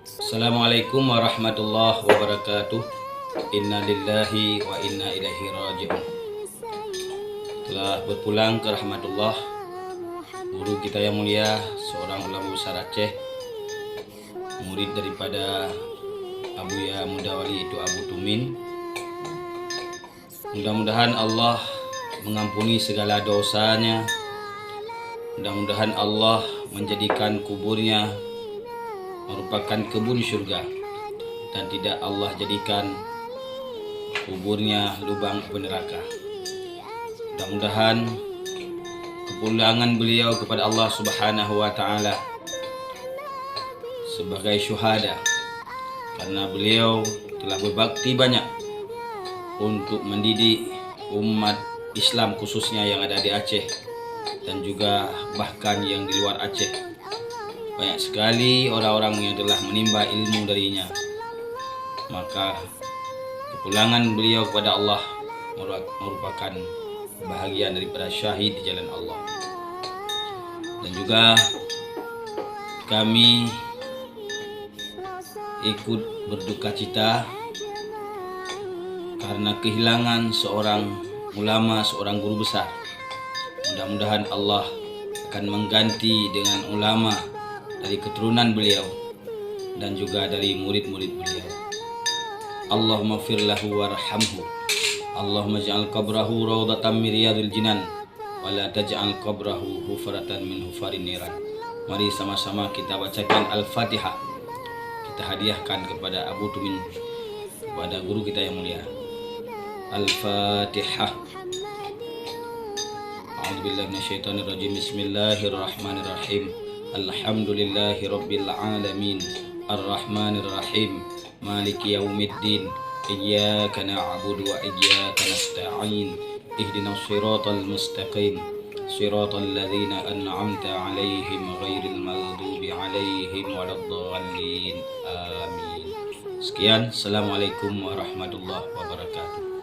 Assalamualaikum warahmatullahi wabarakatuh. Inna lillahi wa inna ilaihi raji'un. Telah berpulang ke rahmatullah guru kita yang mulia, seorang ulama besar Aceh, murid daripada Abuya Mudawali itu Abu Tumin. Mudah-mudahan Allah mengampuni segala dosanya. Mudah-mudahan Allah menjadikan kuburnya merupakan kebun surga dan tidak Allah jadikan kuburnya lubang api neraka. Mudah-mudahan kepulangan beliau kepada Allah Subhanahu wa taala sebagai syuhada, karena beliau telah berbakti banyak untuk mendidik umat Islam khususnya yang ada di Aceh dan juga bahkan yang di luar Aceh. Banyak sekali orang-orang yang telah menimba ilmu darinya. Maka kepulangan beliau kepada Allah merupakan bahagian daripada syahid di jalan Allah. Dan juga kami ikut berduka cita karena kehilangan seorang ulama, seorang guru besar. Mudah-mudahan Allah akan mengganti dengan ulama dari keturunan beliau dan juga dari murid-murid beliau. Allahumma fir lahu warhamhu. Allahumma ja'al qabrahu rawdatan min riyadil jinan wa la taj'al qabrahu hufratan min hufarin niran. Mari sama-sama kita bacakan Al-Fatihah. Kita hadiahkan kepada Abu Tumin, kepada guru kita yang mulia. Al-Fatihah. A'udzubillahi minasyaitonirrajim. Bismillahirrahmanirrahim. Alhamdulillahi rabbil alamin. Ar-Rahmanir Rahim. Maliki yaumiddin. Iyyaka na'budu wa iyyaka nasta'in. Ihdinas siratal mustaqim. Siratal ladzina an'amta 'alaihim ghairil maghdubi 'alaihim waladdallin. Amin. Sekian, assalamualaikum warahmatullahi wabarakatuh.